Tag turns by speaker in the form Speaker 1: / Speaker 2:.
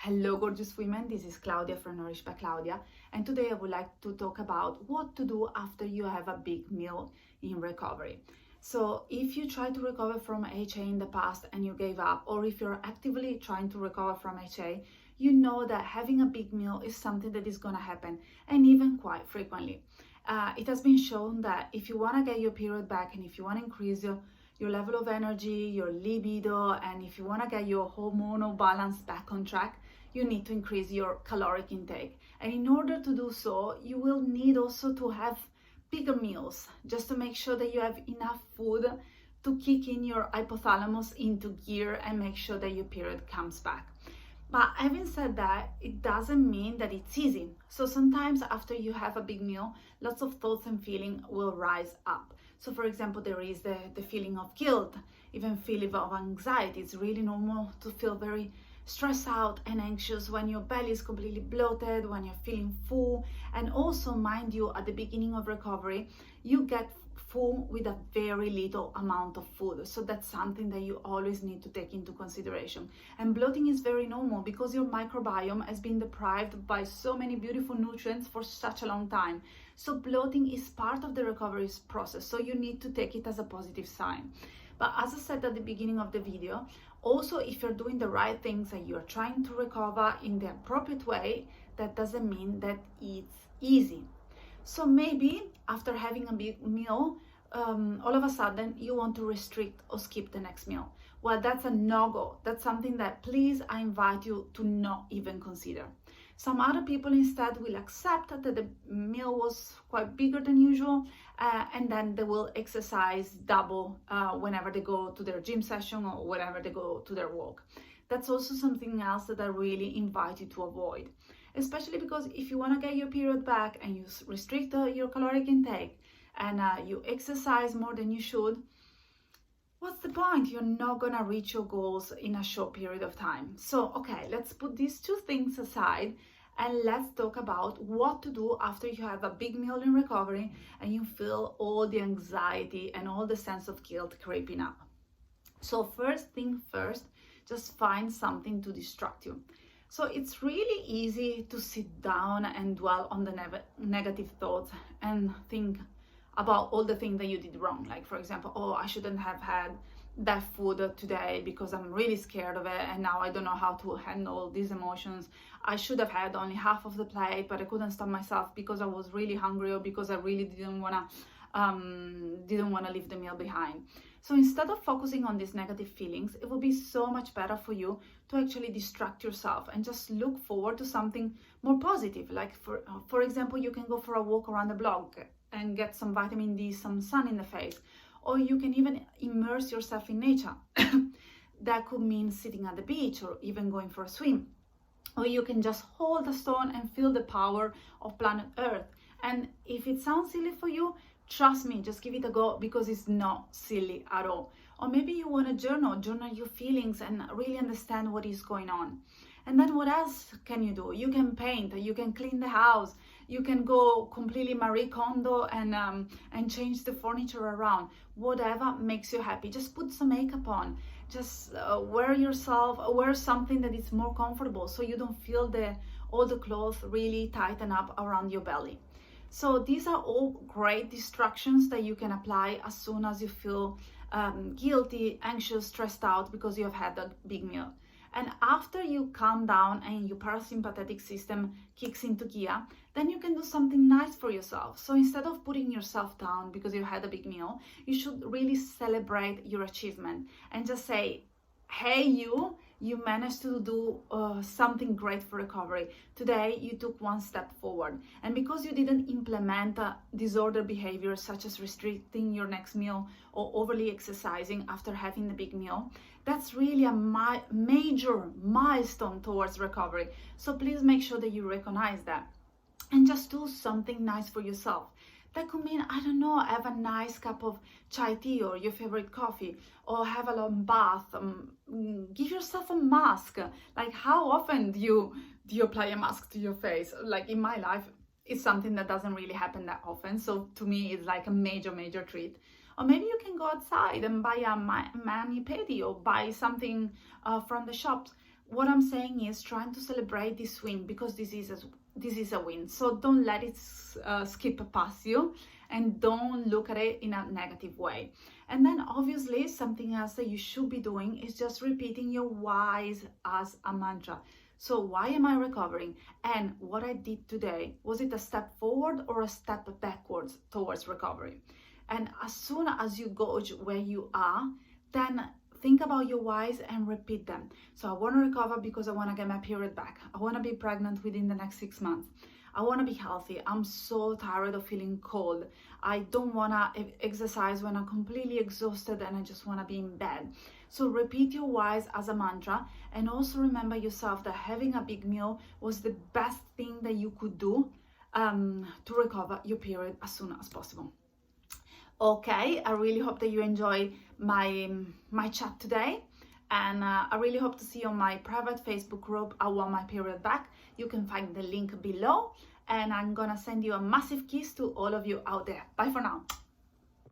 Speaker 1: Hello gorgeous women, this is Claudia from Nourished by Claudia, and today I would like to talk about what to do after you have a big meal in recovery. So if you try to recover from HA in the past and you gave up, or if you're actively trying to recover from HA, you know that having a big meal is something that is going to happen, and even quite frequently. It has been shown that if you want to get your period back and if you want to increase your level of energy, your libido, and if you want to get your hormonal balance back on track, you need to increase your caloric intake. And in order to do so, you will need also to have bigger meals, just to make sure that you have enough food to kick in your hypothalamus into gear and make sure that your period comes back. But having said that, it doesn't mean that it's easy. So sometimes after you have a big meal, lots of thoughts and feelings will rise up. So for example, there is the feeling of guilt, even feeling of anxiety. It's really normal to feel very stressed out and anxious when your belly is completely bloated, when you're feeling full. And also, mind you, at the beginning of recovery, you get full with a very little amount of food. So that's something that you always need to take into consideration. And bloating is very normal because your microbiome has been deprived by so many beautiful nutrients for such a long time. So bloating is part of the recovery process. So you need to take it as a positive sign. But as I said at the beginning of the video, also if you're doing the right things and you're trying to recover in the appropriate way, that doesn't mean that it's easy. So maybe after having a big meal, all of a sudden you want to restrict or skip the next meal. Well, that's a no-go. That's something that please I invite you to not even consider. Some other people instead will accept that the meal was quite bigger than usual, and then they will exercise double whenever they go to their gym session or whenever they go to their walk. That's also something else that I really invite you to avoid. Especially because if you want to get your period back and you restrict your caloric intake and you exercise more than you should, what's the point? You're not gonna reach your goals in a short period of time. So, okay, let's put these two things aside and let's talk about what to do after you have a big meal in recovery and you feel all the anxiety and all the sense of guilt creeping up. So first thing first, just find something to distract you. So it's really easy to sit down and dwell on the negative thoughts and think about all the things that you did wrong. Like for example, oh, I shouldn't have had that food today because I'm really scared of it and now I don't know how to handle these emotions. I should have had only half of the plate, but I couldn't stop myself because I was really hungry or because I really didn't wanna leave the meal behind. So instead of focusing on these negative feelings, it will be so much better for you to actually distract yourself and just look forward to something more positive. Like for example, you can go for a walk around the block and get some vitamin D, some sun in the face, or you can even immerse yourself in nature. That could mean sitting at the beach or even going for a swim. Or you can just hold a stone and feel the power of planet Earth. And if it sounds silly for you, trust me, just give it a go because it's not silly at all. Or maybe you want to journal your feelings and really understand what is going on. And then what else can you do? You can paint, you can clean the house, you can go completely Marie Kondo and change the furniture around. Whatever makes you happy. Just put some makeup on. Just wear something that is more comfortable so you don't feel all the clothes really tighten up around your belly. So these are all great distractions that you can apply as soon as you feel guilty, anxious, stressed out because you have had a big meal. And after you calm down and your parasympathetic system kicks into gear, then you can do something nice for yourself. So instead of putting yourself down because you had a big meal, you should really celebrate your achievement and just say, hey, you managed to do something great for recovery. Today, you took one step forward. And because you didn't implement disorder behaviors such as restricting your next meal or overly exercising after having the big meal, that's really a major milestone towards recovery. So please make sure that you recognize that and just do something nice for yourself. That could mean, I don't know, have a nice cup of chai tea or your favorite coffee, or have a long bath. Give yourself a mask. Like, how often do you apply a mask to your face? Like in my life, it's something that doesn't really happen that often. So to me, it's like a major treat. Or maybe you can go outside and buy a mani-pedi or buy something from the shops. what I'm saying is trying to celebrate this win, because this is a win. So don't let it skip past you, and don't look at it in a negative way. And then obviously something else that you should be doing is just repeating your whys as a mantra. So why am I recovering? And what I did today, was it a step forward or a step backwards towards recovery? And as soon as you gauge where you are, then think about your whys and repeat them. So I want to recover because I want to get my period back. I want to be pregnant within the next 6 months. I want to be healthy. I'm so tired of feeling cold. I don't want to exercise when I'm completely exhausted and I just want to be in bed. So repeat your whys as a mantra, and also remember yourself that having a big meal was the best thing that you could do to recover your period as soon as possible. Okay, I really hope that you enjoy my chat today, and I really hope to see you on my private Facebook group, I Want My Period Back. You can find the link below, and I'm gonna send you a massive kiss to all of you out there. Bye for now.